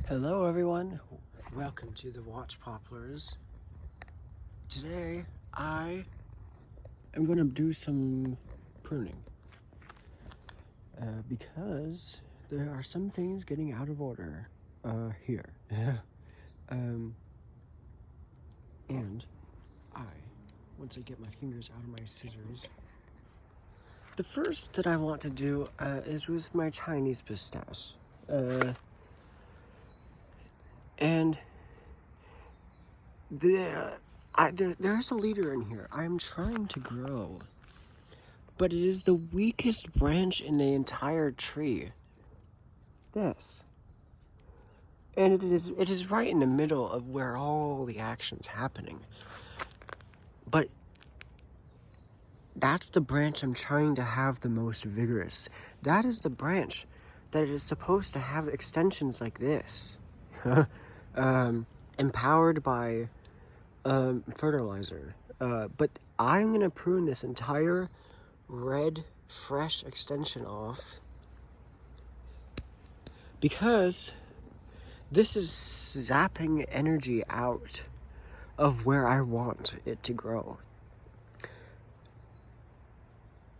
Hello everyone, welcome to the Watch Poplars. Today I am going to do some pruning because there are some things getting out of order here. And once I get my fingers out of my scissors, the first that I want to do is with my Chinese pistache. And there's a leader in here I'm trying to grow, but it is the weakest branch in the entire tree. This. And it is right in the middle of where all the action's happening. But that's the branch I'm trying to have the most vigorous. That is the branch that is supposed to have extensions like this. Empowered by fertilizer. But I'm gonna prune this entire red, fresh extension off because this is zapping energy out of where I want it to grow.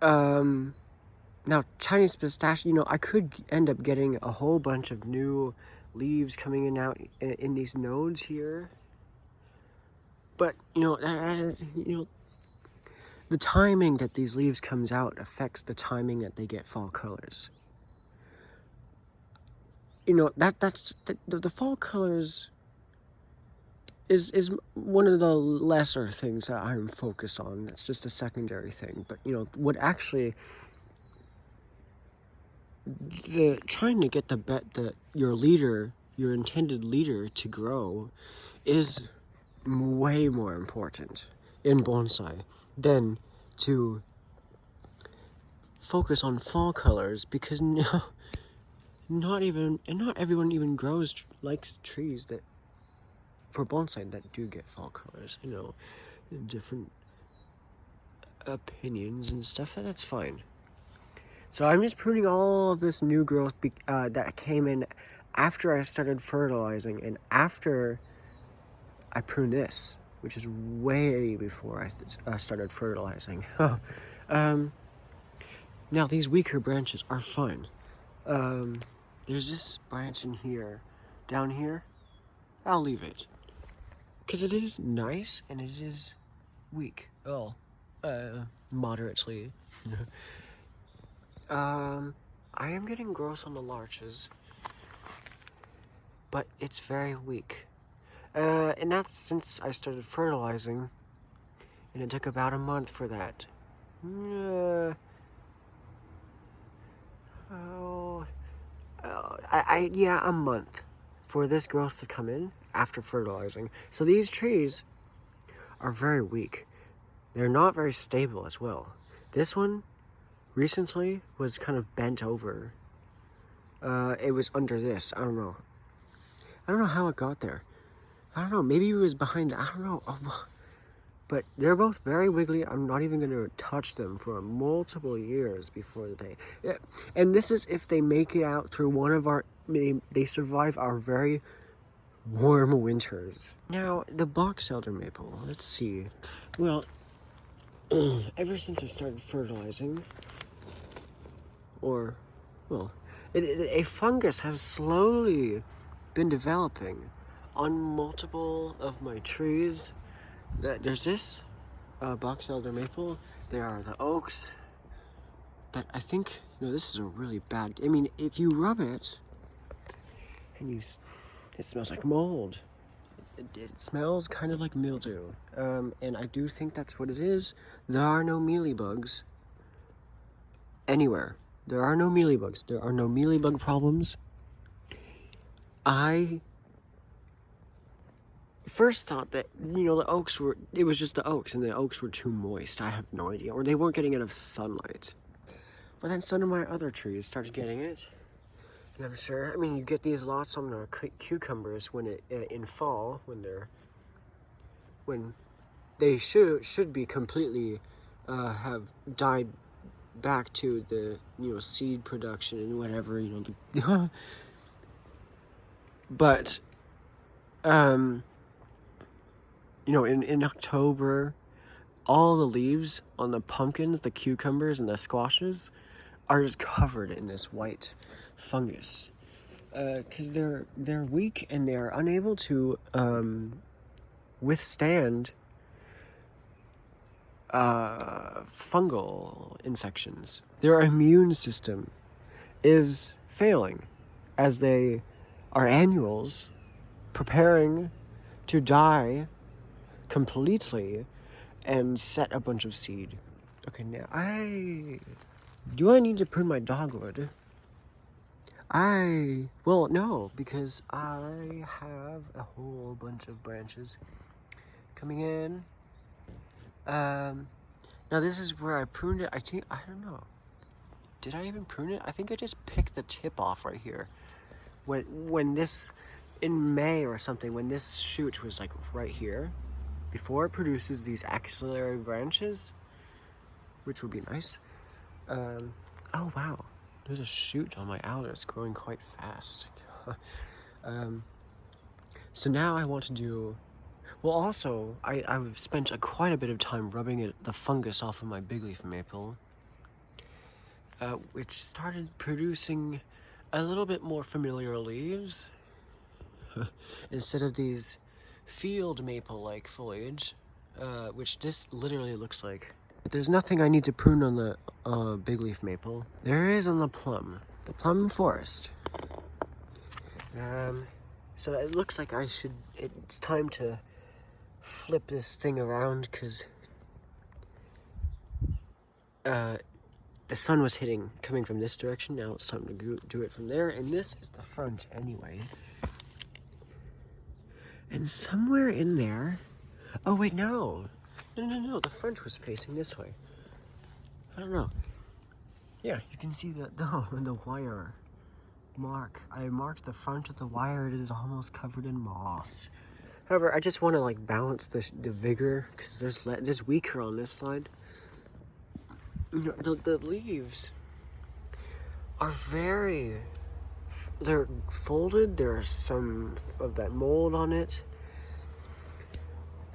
Now Chinese pistachio, I could end up getting a whole bunch of new leaves coming in out in these nodes here. But, the timing that these leaves comes out affects the timing that they get fall colors. That's the fall colors is one of the lesser things that I'm focused on. It's just a secondary thing. But, what actually trying to get your intended leader to grow is way more important in bonsai than to focus on fall colors, because not everyone even likes trees that for bonsai that do get fall colors. Different opinions and stuff, and that's fine. So I'm just pruning all of this new growth that came in after I started fertilizing and after I pruned this, which is way before I started fertilizing. Now these weaker branches are fine. There's this branch in here, down here. I'll leave it because it is nice and it is weak. Moderately. I am getting growth on the larches, but it's very weak. And that's since I started fertilizing, and it took about a month for that. A month for this growth to come in after fertilizing. So these trees are very weak. They're not very stable as well. This one recently was kind of bent over. It was under this. I don't know how it got there. I don't know. Maybe it was behind. I don't know. But they're both very wiggly. I'm not even going to touch them for multiple years before they... Yeah. And this is if they make it out through they survive our very warm winters. Now, the box elder maple. Let's see. Well, ever since I started fertilizing, a fungus has slowly been developing on multiple of my trees. There's this box elder maple. There are the oaks that I think, this is a really bad... I mean, if you rub it and it smells like mold. It smells kind of like mildew. And I do think that's what it is. There are no mealybugs anywhere. There are no mealybugs. There are no mealybug problems. I first thought that, it was just the oaks, and the oaks were too moist. I have no idea. Or they weren't getting enough sunlight. But then some of my other trees started getting it. And I'm sure, you get these lots on the cucumbers when in fall, when they should be completely have died back to the seed production and whatever. But, you know, in October, all the leaves on the pumpkins, the cucumbers, and the squashes are just covered in this white fungus. Because they're weak and they're unable to withstand fungal infections. Their immune system is failing as they are annuals preparing to die completely and set a bunch of seed. Okay, now do I need to prune my dogwood? Well, no, because I have a whole bunch of branches coming in. Now this is where I pruned it. I don't know. Did I even prune it? I think I just picked the tip off right here. When this, in May or something, when this shoot was like right here, before it produces these axillary branches, which would be nice. Oh wow, there's a shoot on my aloe that's growing quite fast. So now I want to do, well also, I've spent quite a bit of time rubbing the fungus off of my big leaf maple, which started producing a little bit more familiar leaves, instead of these field maple-like foliage, which this literally looks like. There's nothing I need to prune on the big leaf maple. There is on the plum forest. So it looks like it's time to flip this thing around, because the sun was coming from this direction. Now it's time to do it from there, and this is the front anyway. And somewhere in there, oh wait, no, the front was facing this way. I don't know. Yeah, you can see the wire mark. I marked the front of the wire. It is almost covered in moss. However, I just want to like balance the vigor, because there's weaker on this side. You know, the leaves are they're folded. There's some of that mold on it,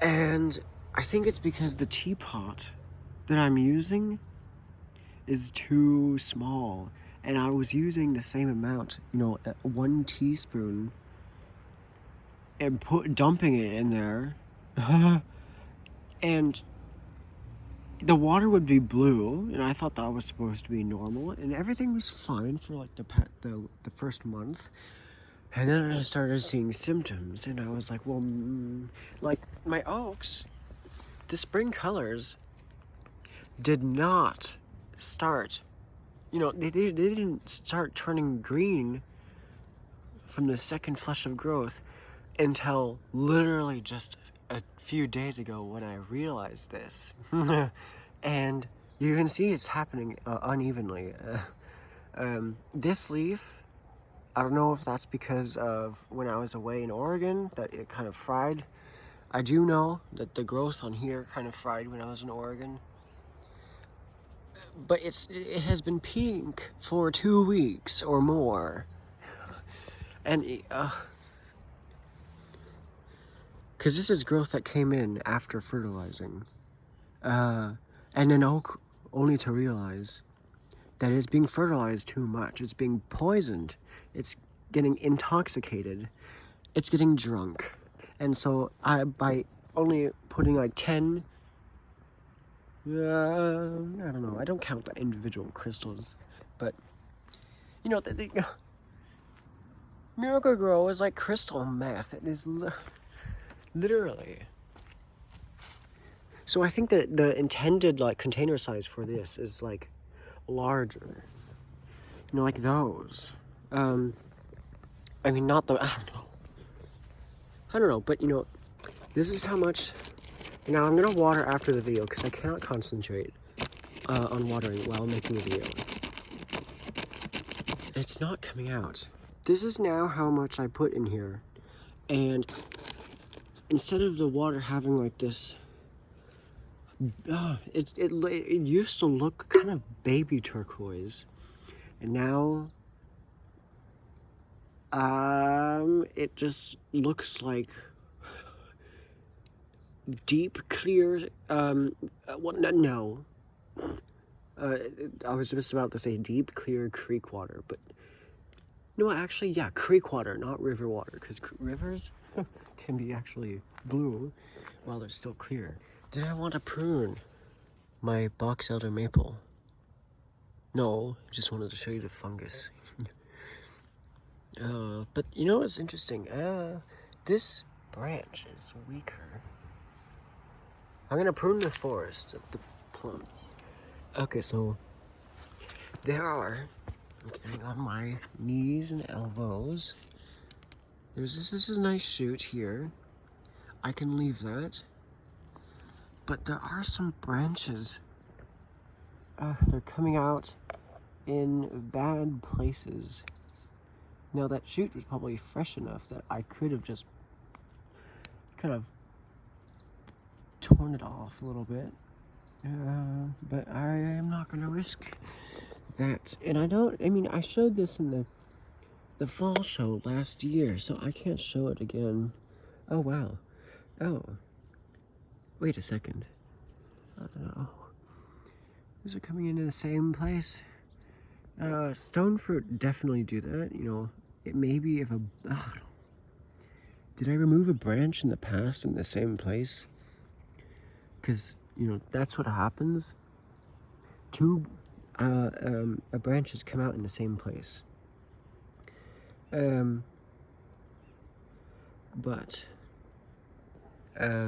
and I think it's because the teapot that I'm using is too small, and I was using the same amount, 1 teaspoon, and dumping it in there, and the water would be blue, and I thought that was supposed to be normal, and everything was fine for like the first month. And then I started seeing symptoms, and I was like, well, like my oaks, the spring colors did not start, they didn't start turning green from the second flush of growth until literally just a few days ago, when I realized this. And you can see it's happening unevenly. This leaf, I don't know if that's because of when I was away in Oregon, that it kind of fried. I do know that the growth on here kind of fried when I was in Oregon. But it has been pink for 2 weeks or more. And because this is growth that came in after fertilizing. And then only to realize that it's being fertilized too much. It's being poisoned. It's getting intoxicated. It's getting drunk. And so by only putting like 10, I don't know, I don't count the individual crystals, but the Miracle-Gro is like crystal meth. It is literally. So I think that the intended like container size for this is like larger, like those. I mean, not the, I don't know, but this is how much. Now I'm gonna water after the video, because I cannot concentrate on watering while making a video. It's not coming out. This is now how much I put in here, and instead of the water having like this, it used to look kind of baby turquoise, and now It just looks like deep, clear, what, no. I was just about to say deep, clear creek water, but no, actually, yeah, creek water, not river water, because rivers can be actually blue while they're still clear. Did I want to prune my box elder maple? No, I just wanted to show you the fungus. But you know what's interesting? This branch is weaker. I'm gonna prune the forest of the plums. Okay, so there are, I'm getting on my knees and elbows. This is a nice shoot here. I can leave that. But there are some branches. They're coming out in bad places. Now that shoot was probably fresh enough that I could have just kind of torn it off a little bit. But I am not gonna risk that. And I showed this in the fall show last year, so I can't show it again. Oh, wow. Oh. Wait a second. I don't know. Is it coming into the same place? Stone fruit definitely do that. You know, it may be if a... did I remove a branch in the past in the same place? Because, you know, that's what happens. Two branches come out in the same place.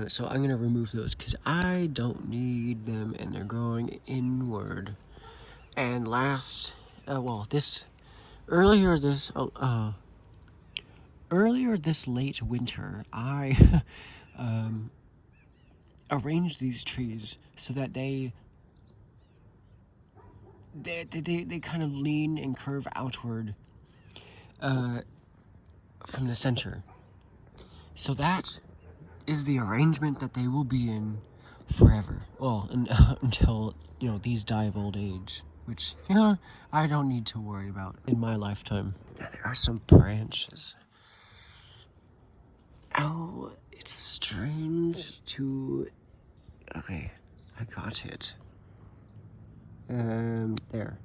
So I'm gonna remove those because I don't need them and they're growing inward. And earlier this late winter, I arranged these trees so that they kind of lean and curve outward from the center. So that is the arrangement that they will be in forever. Well, until, you know, these die of old age, which, you know, I don't need to worry about in my lifetime. Now, there are some branches. Oh, it's strange to... Okay, I got it. There.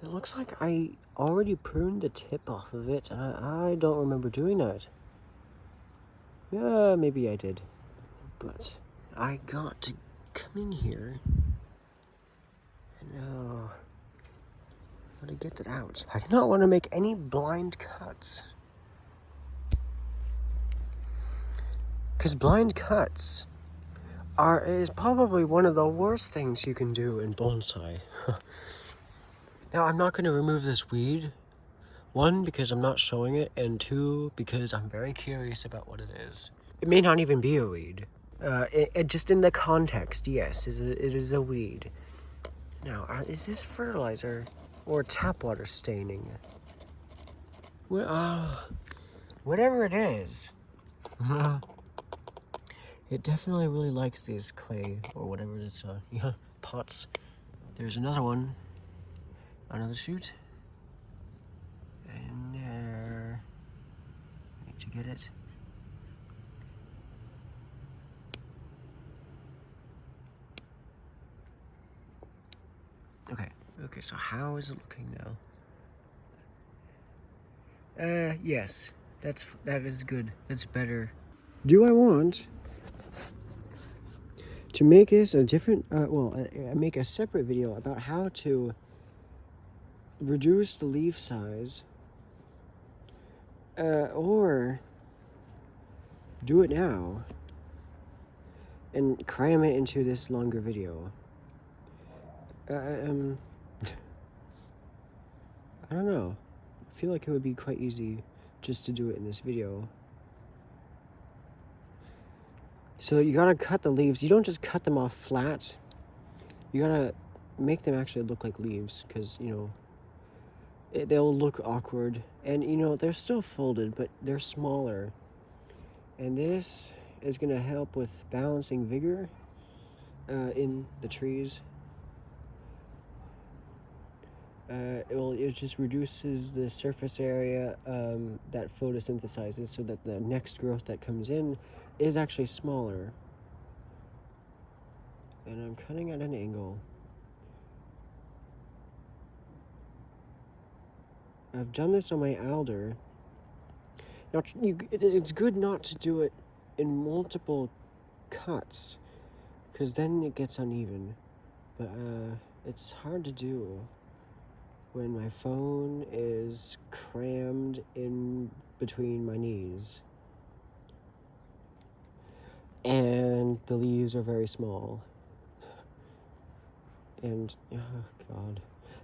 It looks like I already pruned the tip off of it, and I don't remember doing that. Yeah, maybe I did. But I got to come in here and how to get that out. I do not want to make any blind cuts. Because blind cuts is probably one of the worst things you can do in bonsai. Now, I'm not going to remove this weed. One, because I'm not showing it, and two, because I'm very curious about what it is. It may not even be a weed. Just in the context, yes, it is a weed. Now, is this fertilizer or tap water staining? Whatever it is, it definitely really likes these clay or whatever it is, pots. There's another one, another shoot. And there, I need to get it. Okay, so how is it looking now? Yes, that is good. That's better. Do I want to make this a different, make a separate video about how to reduce the leaf size, or do it now and cram it into this longer video? I don't know. I feel like it would be quite easy just to do it in this video. So you gotta cut the leaves. You don't just cut them off flat. You gotta make them actually look like leaves, because, you know, they'll look awkward. And, you know, they're still folded, but they're smaller. And this is gonna help with balancing vigor in the trees. it just reduces the surface area that photosynthesizes, so that the next growth that comes in is actually smaller. And I'm cutting at an angle. I've done this on my alder. Now, it's good not to do it in multiple cuts, because then it gets uneven. But it's hard to do when my phone is crammed in between my knees and the leaves are very small. And oh god,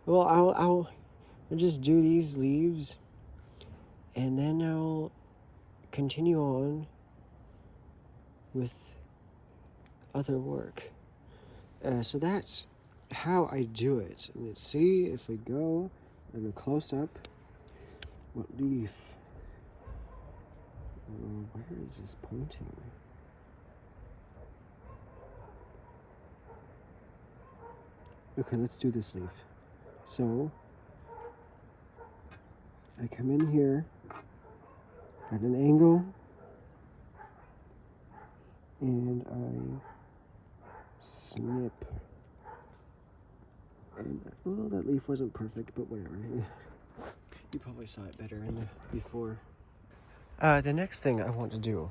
well, I'll just do these leaves, and then I'll continue on with other work. So that's how I do it. And let's see if we go in a close up. What leaf? Where is this pointing? Okay, let's do this leaf. So I come in here at an angle, and I snip. And well, that leaf wasn't perfect, but whatever. You probably saw it better in the before. The next thing I want to do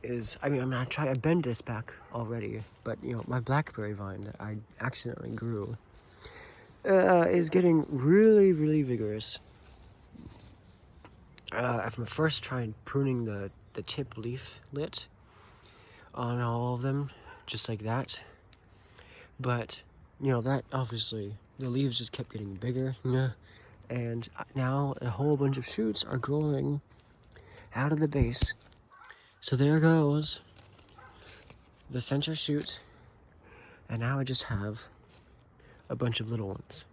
is, I'm gonna try. I bend this back already, but my blackberry vine that I accidentally grew is getting really, really vigorous. I've first tried pruning the tip leaflet on all of them, just like that. But that obviously the leaves just kept getting bigger, and now a whole bunch of shoots are growing out of the base. So there goes the center shoot, and now I just have a bunch of little ones.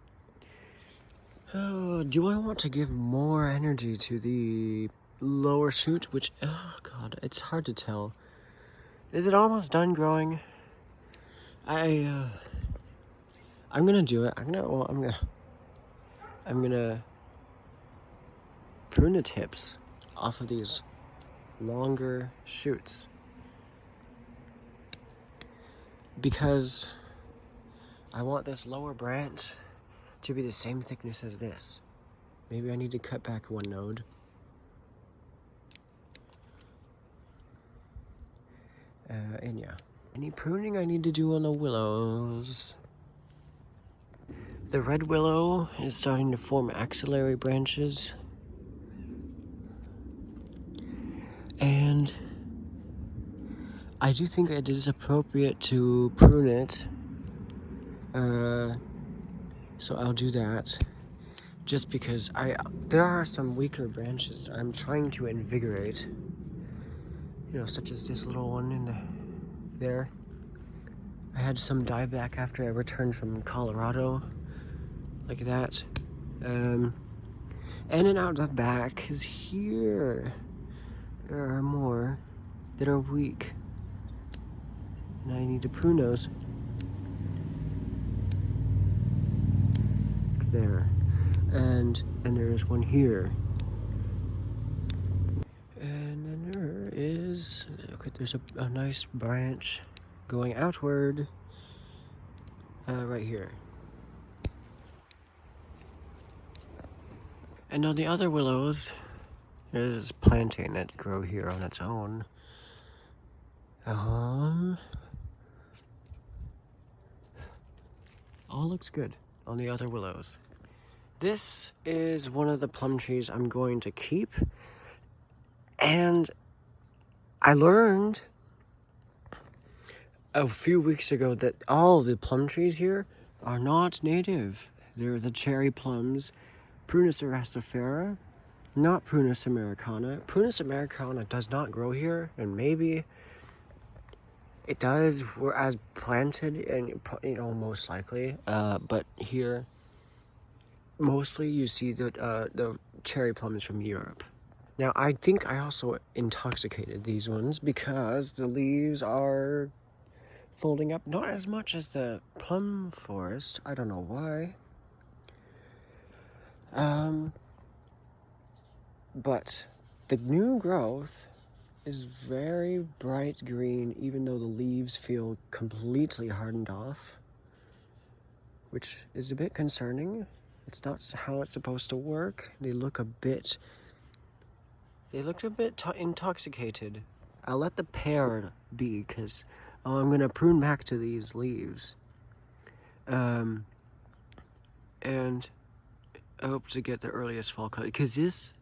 Do I want to give more energy to the lower shoot, which, oh god, it's hard to tell. Is it almost done growing? I'm gonna do it. I'm gonna prune the tips off of these longer shoots, because I want this lower branch to be the same thickness as this. Maybe I need to cut back one node. And yeah, any pruning I need to do on the willows. The red willow is starting to form axillary branches. And I do think it is appropriate to prune it. So I'll do that. Just because there are some weaker branches that I'm trying to invigorate. Such as this little one in there. I had some die back after I returned from Colorado, like that. And then out the back is here. There are more that are weak, and I need to prune those. There, and there's one here. And then there is, okay, there's a nice branch going outward right here. And now the other willows, there's plantain that grow here on its own. All looks good on the other willows. This is one of the plum trees I'm going to keep. And I learned a few weeks ago that all the plum trees here are not native. They're the cherry plums, Prunus eracifera, not Prunus americana. Prunus americana does not grow here, and maybe it does as planted, and most likely. But here, mostly you see the cherry plums from Europe. Now, I think I also intoxicated these ones because the leaves are folding up, not as much as the plum forest. I don't know why. But the new growth is very bright green, even though the leaves feel completely hardened off, which is a bit concerning. It's not how it's supposed to work. They look a bit intoxicated. I'll let the pear be, because I'm going to prune back to these leaves. And I hope to get the earliest fall color, because this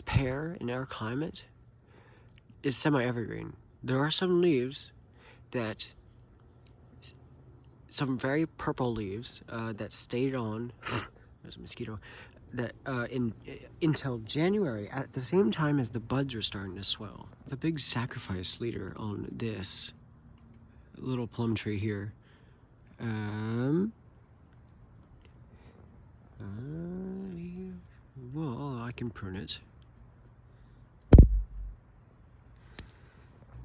pear in our climate is semi-evergreen. There are some leaves that, some very purple leaves that stayed on. There's a mosquito. That until January, at the same time as the buds were starting to swell. The big sacrifice leader on this little plum tree here. Well, I can prune it.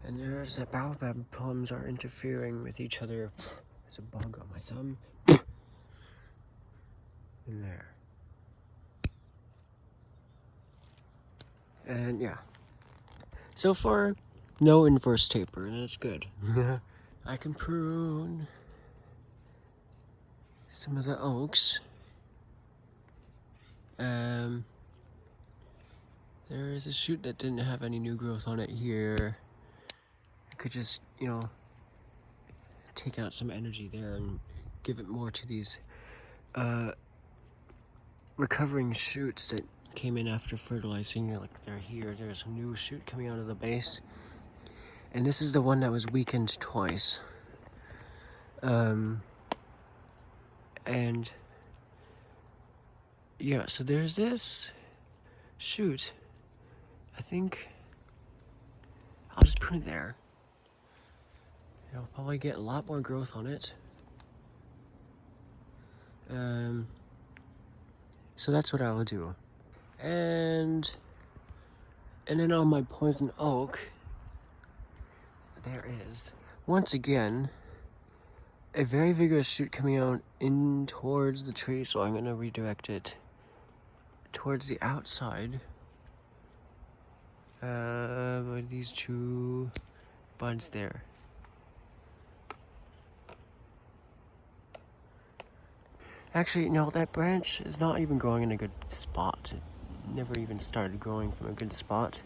And there's the baobab plums are interfering with each other. There's a bug on my thumb. In there. And yeah. So far, no inverse taper, and that's good. I can prune some of the oaks. There is a shoot that didn't have any new growth on it here. I could just, take out some energy there and give it more to these recovering shoots that came in after fertilizing. Like they're here. There's a new shoot coming out of the base. And this is the one that was weakened twice. And yeah, so there's this shoot. I think I'll just put it there. It'll probably get a lot more growth on it. So that's what I will do. And then on my poison oak, there is, once again, a very vigorous shoot coming out in towards the tree, so I'm going to redirect it towards the outside. With these two buds there. Actually, no, that branch is not even growing in a good spot. It never even started growing from a good spot.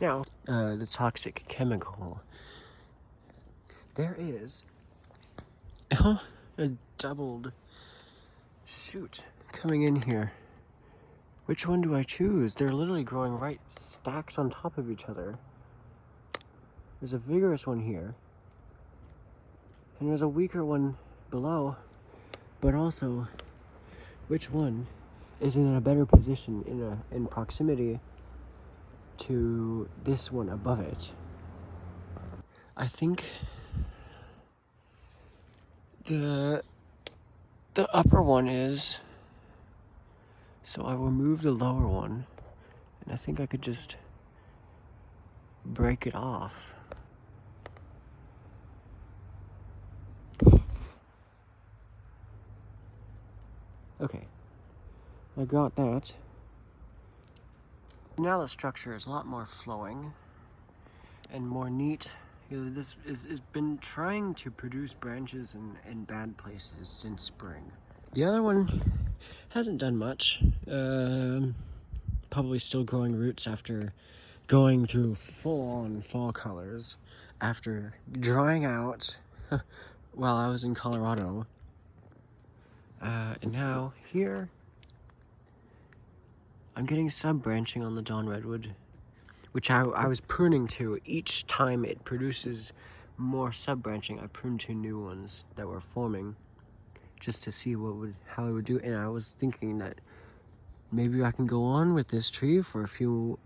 Now, the toxic chemical. There is a doubled shoot coming in here. Which one do I choose? They're literally growing right stacked on top of each other. There's a vigorous one here. And there's a weaker one below. But also, which one is in a better position in proximity to this one above it? I think the upper one is. So I will move the lower one, and I think I could just break it off. Okay, I got that. Now the structure is a lot more flowing and more neat. This has been trying to produce branches in bad places since spring. The other one hasn't done much. Probably still growing roots after going through full-on fall colors after drying out while I was in Colorado. And now here, I'm getting sub-branching on the Dawn Redwood, which I was pruning to. Each time it produces more sub-branching, I prune two new ones that were forming, just to see how it would do. And I was thinking that maybe I can go on with this tree for a few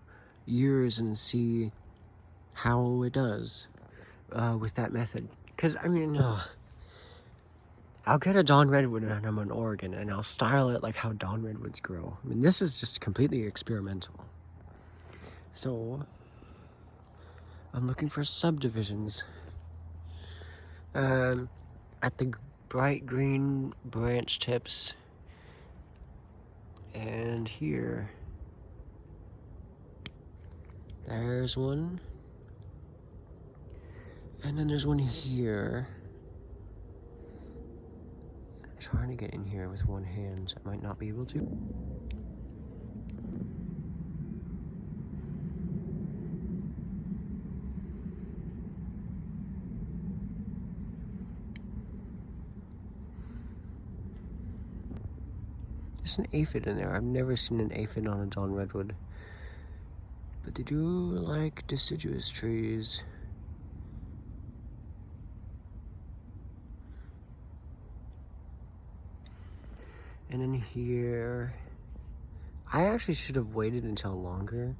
years and see how it does with that method. Because, I mean, I'll get a Dawn Redwood when I'm in Oregon, and I'll style it like how Dawn Redwoods grow. I mean, this is just completely experimental. So, I'm looking for subdivisions. At the bright green branch tips. And here, there's one. And then there's one here. I'm trying to get in here with one hand. I might not be able to. There's an aphid in there. I've never seen an aphid on a Dawn Redwood. But they do like deciduous trees. And then here, I actually should have waited until longer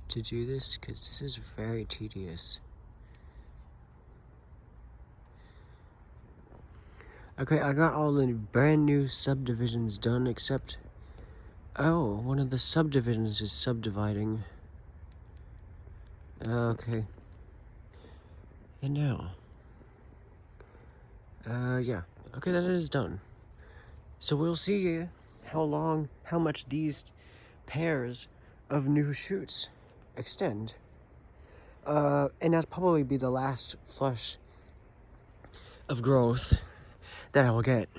to do this, because this is very tedious. Okay, I got all the brand new subdivisions done, except, oh, one of the subdivisions is subdividing. Okay. And now, yeah. Okay, that is done. So we'll see how much these pairs of new shoots extend. And that's probably be the last flush of growth that I will get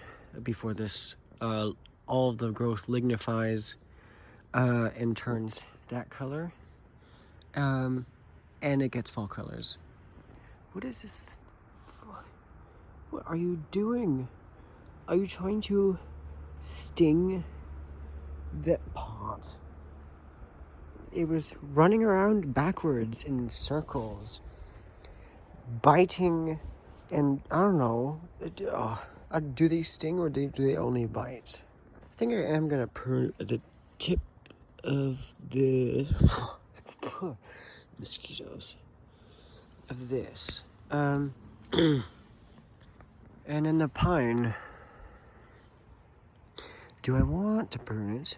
before this, all of the growth lignifies, and turns that color. And it gets fall colors. What is this? What are you doing? Are you trying to sting the pot? It was running around backwards in circles, biting, and I don't know. Do they sting or do they only bite? I think I am gonna prune the tip of the mosquitoes of this. And then the pine. Do I want to prune it?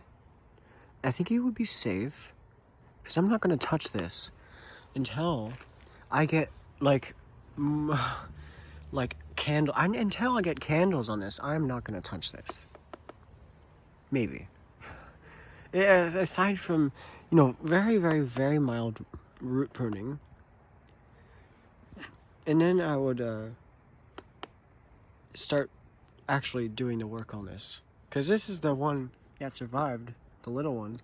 I think it would be safe, because I'm not gonna touch this until I get until I get candles on this. I'm not gonna touch this. Maybe. Yeah, aside from, very, very, very mild root pruning. And then I would start actually doing the work on this. Because this is the one that survived, the little one.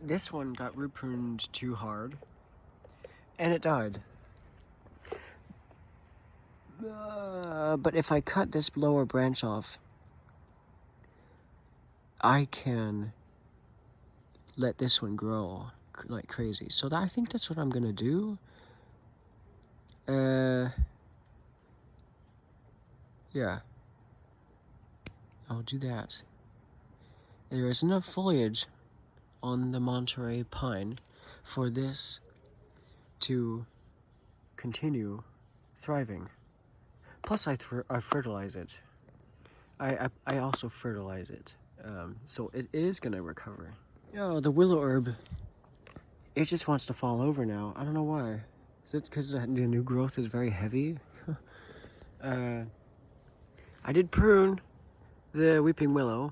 This one got root pruned too hard, and it died. But if I cut this lower branch off, I can let this one grow like crazy. So I think that's what I'm gonna do. Yeah. I'll do that. There is enough foliage on the Monterey pine for this to continue thriving. Plus, I fertilize it. I also fertilize it, so it is gonna recover. The willow herb, it just wants to fall over now. I don't know why. Is it because the new growth is very heavy? I did prune the weeping willow,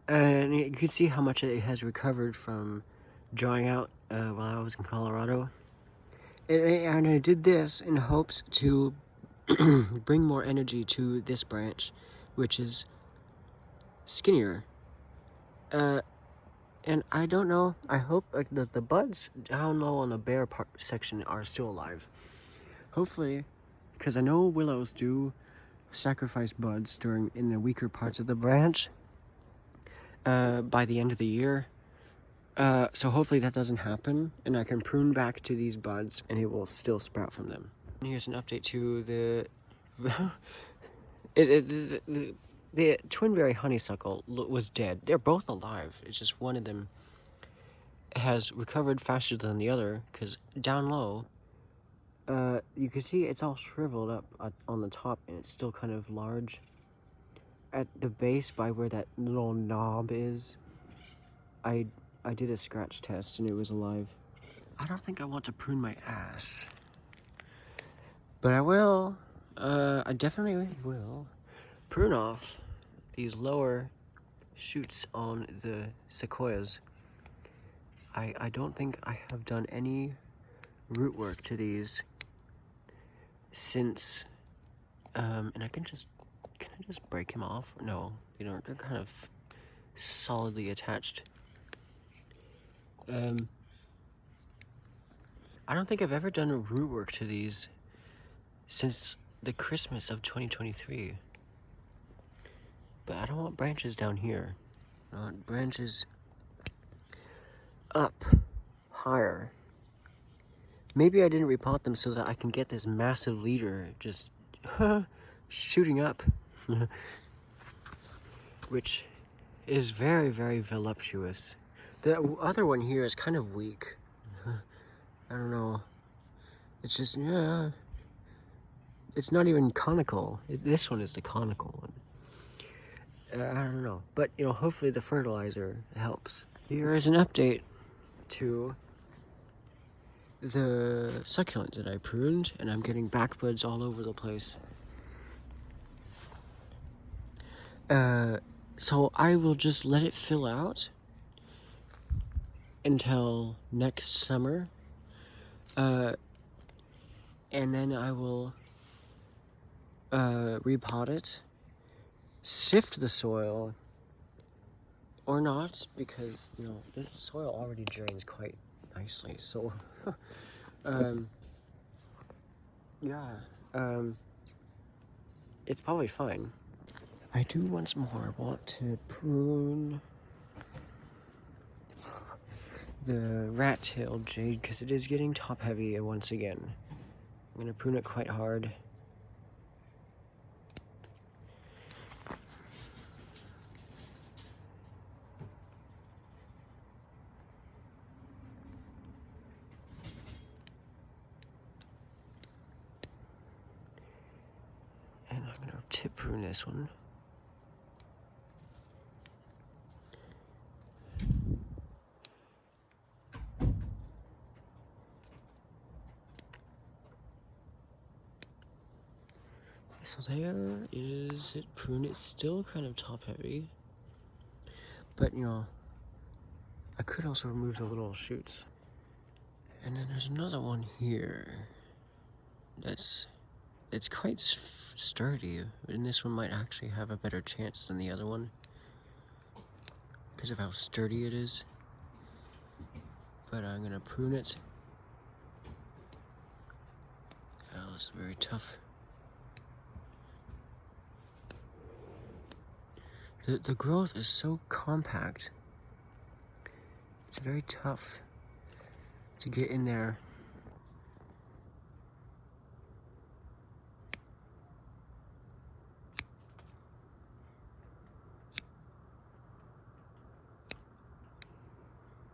and you can see how much it has recovered from drying out while I was in Colorado. And I did this in hopes to bring more energy to this branch, which is skinnier. And I don't know, I hope that the buds down low on the bare part section are still alive. Hopefully, because I know willows do sacrifice buds in the weaker parts of the branch by the end of the year. So hopefully that doesn't happen, and I can prune back to these buds and it will still sprout from them. And here's an update to the the twinberry honeysuckle was dead. They're both alive. It's just one of them has recovered faster than the other, because down low, you can see it's all shriveled up on the top, and it's still kind of large. At the base, by where that little knob is, I did a scratch test, and it was alive. I don't think I want to prune my ash, but I will. I definitely will prune off these lower shoots on the sequoias. I don't think I have done any root work to these since, and can I just break him off? No, they're kind of solidly attached. I don't think I've ever done a root work to these since the Christmas of 2023. But I don't want branches down here. I want branches up higher. Maybe I didn't repot them so that I can get this massive leader just shooting up. Which is very, very voluptuous. The other one here is kind of weak. I don't know. It's just, yeah. It's not even conical. This one is the conical one. I don't know. But, hopefully the fertilizer helps. Here is an update to the succulent that I pruned, and I'm getting back buds all over the place. So I will just let it fill out until next summer. And then I will repot it, sift the soil, or not, because, this soil already drains quite nicely, so, it's probably fine. I do once more want to prune the rat-tailed jade, because it is getting top-heavy once again. I'm going to prune it quite hard. And I'm going to tip prune this one. So there is it pruned. It's still kind of top heavy, but I could also remove the little shoots. And then there's another one here it's quite sturdy, and this one might actually have a better chance than the other one because of how sturdy it is. But I'm gonna prune it. Oh, it's very tough. The growth is so compact. It's very tough to get in there.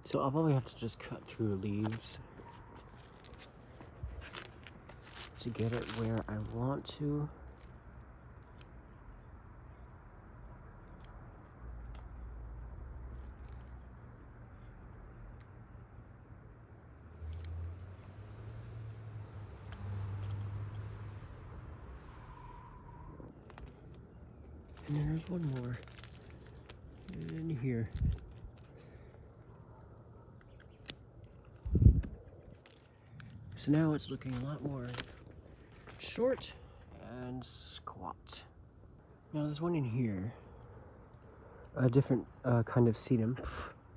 So I'll probably have to just cut through leaves to get it where I want to. And then there's one more in here. So now it's looking a lot more short and squat. Now there's one in here, a different kind of sedum.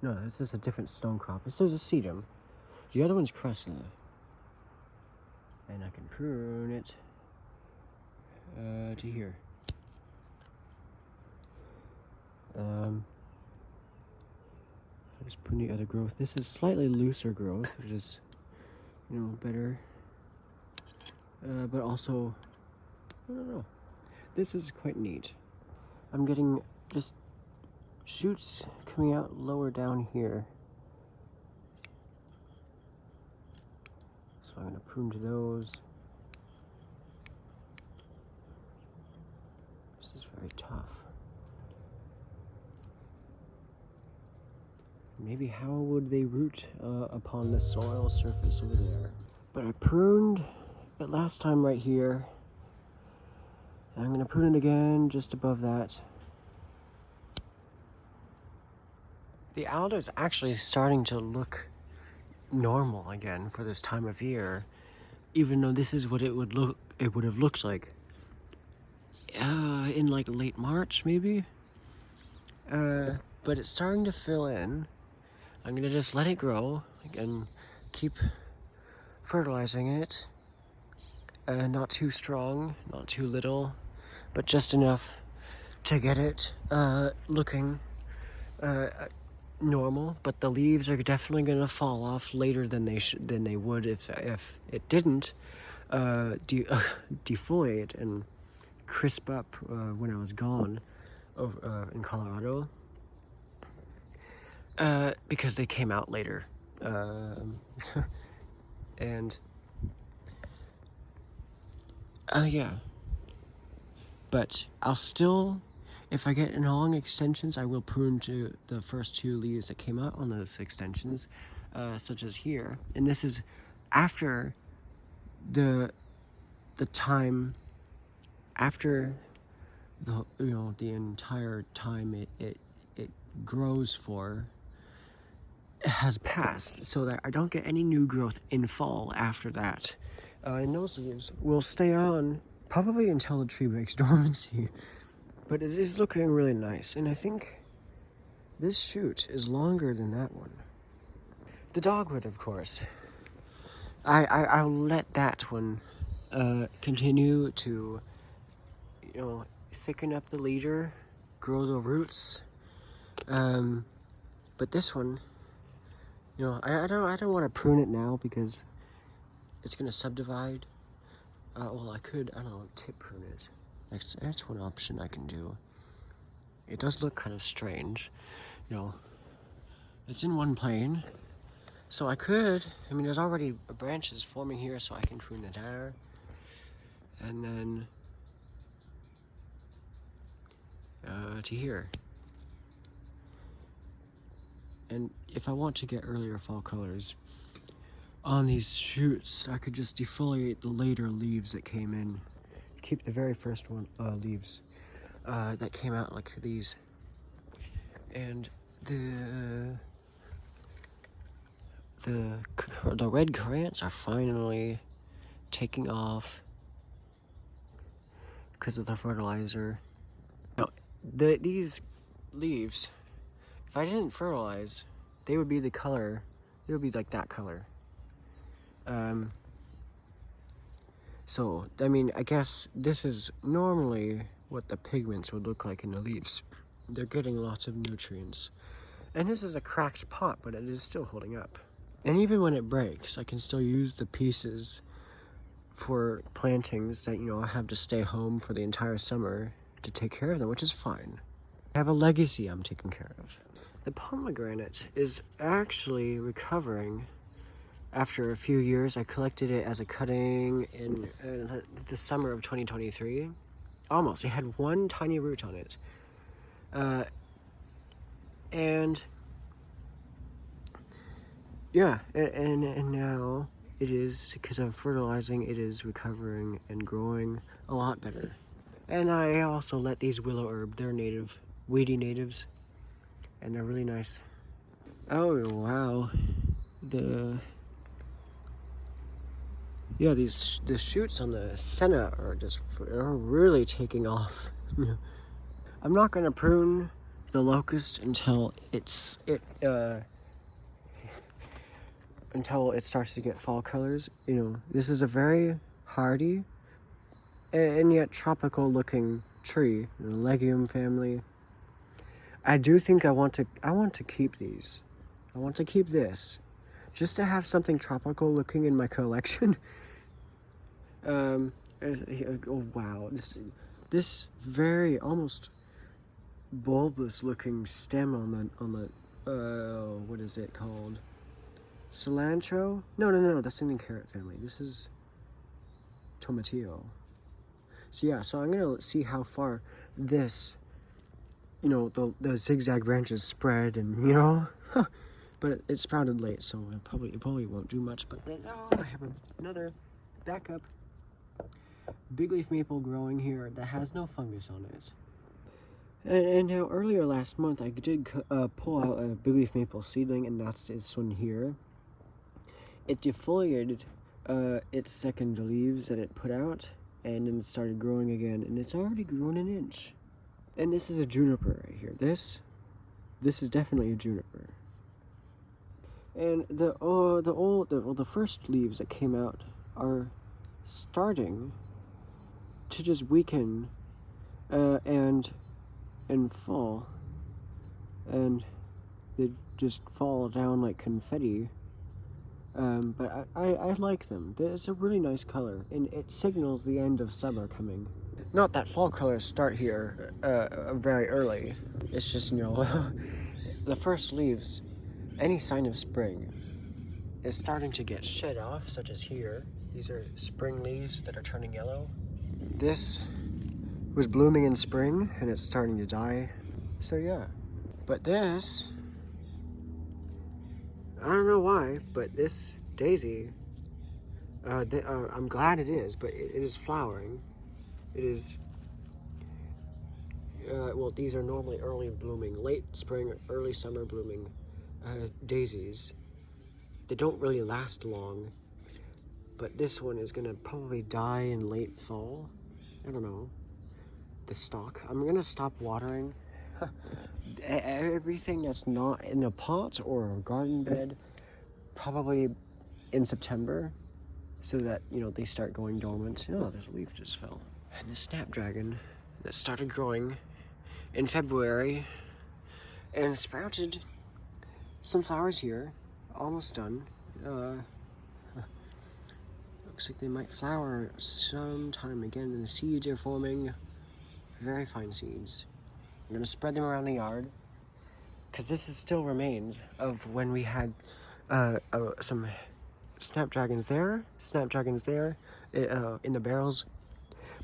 No, this is a different stone crop. This is a sedum. The other one's cressula. And I can prune it to here. I'll just prune the other growth. This is slightly looser growth, which is, better. But also, I don't know. This is quite neat. I'm getting just shoots coming out lower down here. So I'm going to prune to those. This is very tough. Maybe how would they root upon the soil surface over there? But I pruned it last time right here, I'm gonna prune it again just above that. The alder's actually starting to look normal again for this time of year, even though this is what it would have looked like in like late March maybe. But it's starting to fill in. I'm gonna just let it grow and keep fertilizing it. Not too strong, not too little, but just enough to get it looking normal. But the leaves are definitely gonna fall off later than they would if it didn't defoliate and crisp up when I was gone over in Colorado. Because they came out later. And yeah. But I'll still, if I get long extensions, I will prune to the first 2 leaves that came out on those extensions, such as here. And this is after the time, after the entire time it grows for has passed, so that I don't get any new growth in fall after that. And those leaves will stay on probably until the tree breaks dormancy. But it is looking really nice, and I think this shoot is longer than that one. The dogwood, of course. I'll let that one continue to, thicken up the leader, grow the roots. But this one, I don't want to prune it now because it's gonna subdivide. Well, I could, tip prune it. That's one option I can do. It does look kind of strange, it's in one plane, so I could, there's already branches forming here, so I can prune it there, and then to here. And if I want to get earlier fall colors on these shoots, I could just defoliate the later leaves that came in. Keep the very first leaves that came out like these. And the red currants are finally taking off because of the fertilizer. Now, these leaves, if I didn't fertilize, they would be the color. They would be like that color. So, I guess this is normally what the pigments would look like in the leaves. They're getting lots of nutrients. And this is a cracked pot, but it is still holding up. And even when it breaks, I can still use the pieces for plantings that, I have to stay home for the entire summer to take care of them, which is fine. I have a legacy I'm taking care of. The pomegranate is actually recovering. After a few years, I collected it as a cutting in the summer of 2023. Almost. It had one tiny root on it. And yeah, and now it is, because of fertilizing, it is recovering and growing a lot better. And I also let these willow herb, they're native, weedy natives, and they're really nice. Oh, wow. The shoots on the senna are really taking off. I'm not gonna prune the locust until it starts to get fall colors. This is a very hardy and yet tropical looking tree, legume family. I do think I want to keep these. I want to keep this just to have something tropical looking in my collection. Oh wow, this very almost bulbous looking stem on the what is it called? Cilantro? No, that's in the carrot family. This is tomatillo. So I'm gonna see how far this, the zigzag branches spread, and but it sprouted late, so it probably won't do much. But then I have another backup. big leaf maple growing here that has no fungus on it. And now earlier last month I did pull out a big leaf maple seedling, and that's this one here. It defoliated its second leaves that it put out, and then it started growing again, and it's already grown an inch. And this is a juniper right here. This is definitely a juniper. And the first leaves that came out are starting to just weaken and fall, and they just fall down like confetti. But I like them. It's a really nice color, and it signals the end of summer coming. Not that fall colors start here very early. It's just, you know, the first leaves, any sign of spring is starting to get shed off, such as here. These are spring leaves that are turning yellow. This was blooming in spring, and it's starting to die. So yeah. But this, I don't know why, but this daisy, I'm glad it is, but it is flowering. It is, well, these are normally early blooming, late spring, early summer blooming daisies. They don't really last long, but this one is gonna probably die in late fall. I don't know. The stalk. I'm gonna stop watering everything that's not in a pot or a garden bed, probably in September, so that, you know, they start going dormant. Oh, there's a leaf just fell. And the snapdragon that started growing in February and sprouted some flowers here, almost done. Looks like they might flower sometime again, and the seeds are forming. Very fine seeds. I'm gonna spread them around the yard, because this is still remains of when we had some snapdragons there in the barrels,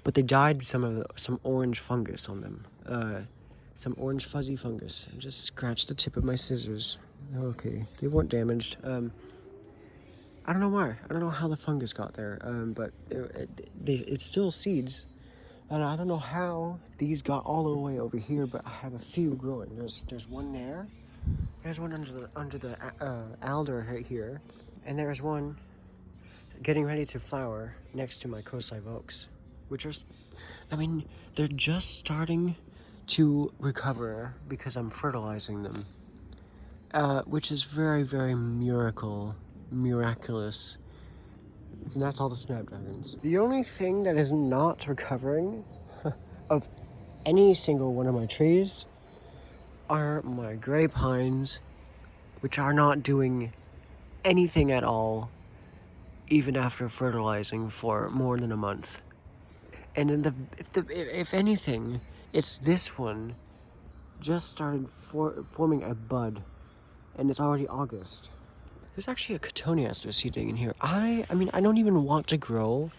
but they died some orange fungus on them, some orange fuzzy fungus. I just scratched the tip of my scissors. Okay, they weren't damaged. I don't know why. I don't know how the fungus got there, but it's still seeds. And I don't know how these got all the way over here, but I have a few growing. There's one there. There's one under the alder right here, and there's one getting ready to flower next to my Kosai oaks, which are, I mean, they're just starting to recover because I'm fertilizing them, which is very, very miraculous. And that's all the snapdragons. The only thing that is not recovering of any single one of my trees are my gray pines, which are not doing anything at all, even after fertilizing for more than a month. And if anything, it's this one just started forming a bud, and it's already August. There's actually a cotoneaster seedling in here. I mean, I don't even want to grow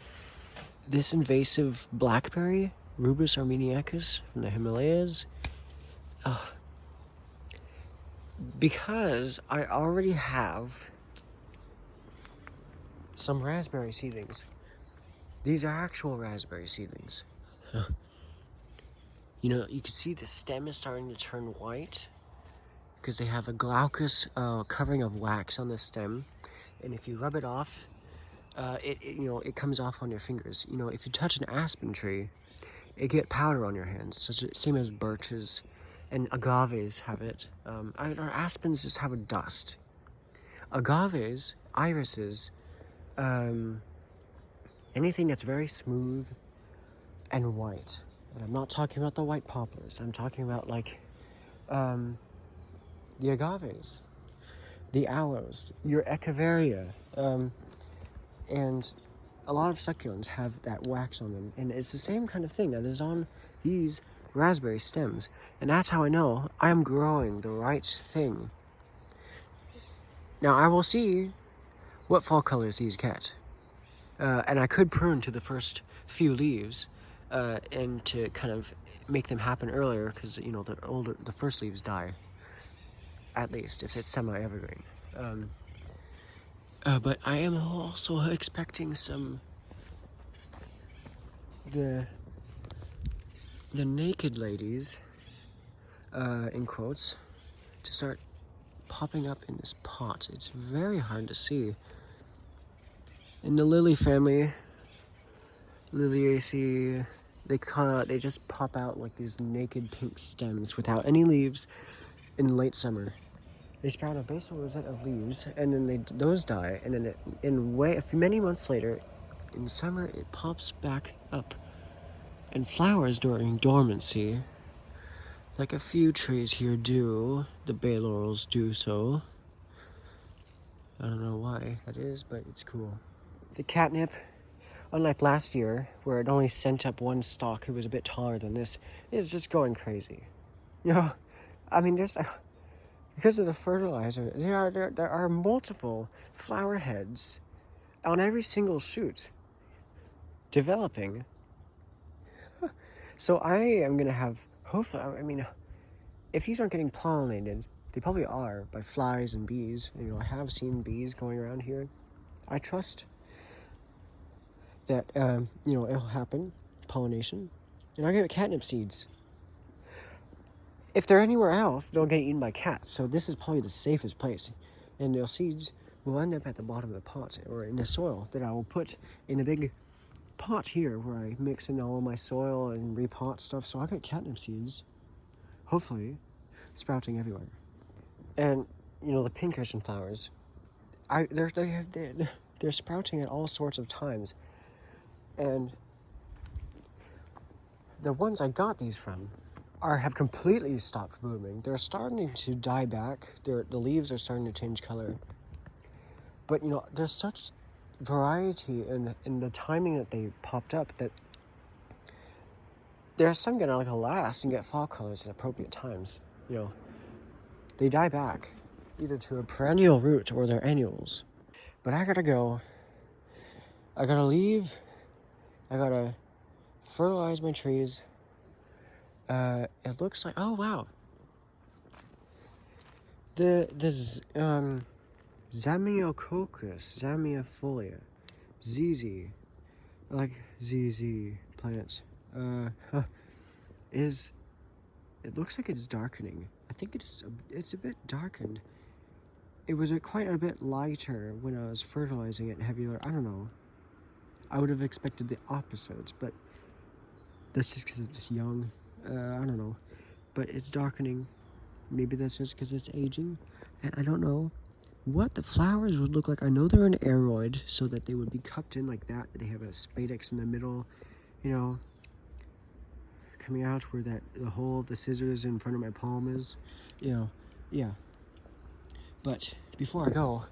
this invasive blackberry, Rubus armeniacus, from the Himalayas, because I already have some raspberry seedlings. These are actual raspberry seedlings. You know, you can see the stem is starting to turn white because they have a glaucous covering of wax on the stem, and if you rub it off, it comes off on your fingers. You know, if you touch an aspen tree, it get powder on your hands, same as birches and agaves have it. Our aspens just have a dust. Agaves, irises, anything that's very smooth and white. And I'm not talking about the white poplars. I'm talking about like the agaves, the aloes, your echeveria, and a lot of succulents have that wax on them, and it's the same kind of thing that is on these raspberry stems, and that's how I know I'm growing the right thing. Now I will see what fall colors these get, and I could prune to the first few leaves, and to kind of make them happen earlier, because you know the first leaves die, at least if it's semi-evergreen. But I am also expecting some the naked ladies, in quotes, to start popping up in this pot. It's very hard to see. In the lily family, Liliaceae, they just pop out like these naked pink stems without any leaves in late summer. They sprout a basal rosette of leaves, and then those die, and then many months later, in summer, it pops back up and flowers during dormancy. Like a few trees here do. The bay laurels do so. I don't know why that is, but it's cool. The catnip, unlike last year, where it only sent up one stalk who was a bit taller than this, is just going crazy. You know, I mean, because of the fertilizer, there are multiple flower heads on every single shoot developing. So I am going to have, hopefully, I mean, if these aren't getting pollinated, they probably are by flies and bees. You know, I have seen bees going around here. I trust that, it'll happen, pollination. And I get catnip seeds. If they're anywhere else, they'll get eaten by cats. So this is probably the safest place. And the seeds will end up at the bottom of the pot or in the soil that I will put in a big pot here where I mix in all of my soil and repot stuff. So I got catnip seeds, hopefully, sprouting everywhere. And, the pincushion flowers, they're sprouting at all sorts of times. And the ones I got these from have completely stopped blooming. They're starting to die back. The leaves are starting to change color. But, there's such variety in the timing that they popped up that there's some gonna last and get fall colors at appropriate times. They die back either to a perennial root or their annuals. But I gotta go. I gotta leave. I gotta fertilize my trees. It looks like, oh wow, the Zamiococcus, Zamiifolia, ZZ, like ZZ plants, it looks like it's darkening. I think it's a bit darkened. It was quite a bit lighter when I was fertilizing it, heavier. I don't know. I would have expected the opposite, but that's just because it's young. I don't know. But it's darkening. Maybe that's just because it's aging. And I don't know what the flowers would look like. I know they're an aroid, so that they would be cupped in like that. They have a spadix in the middle, coming out where the hole of the scissors in front of my palm is. Yeah. But before I go,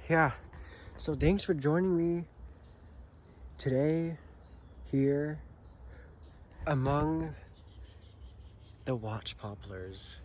yeah. So thanks for joining me today here among the watch poplars.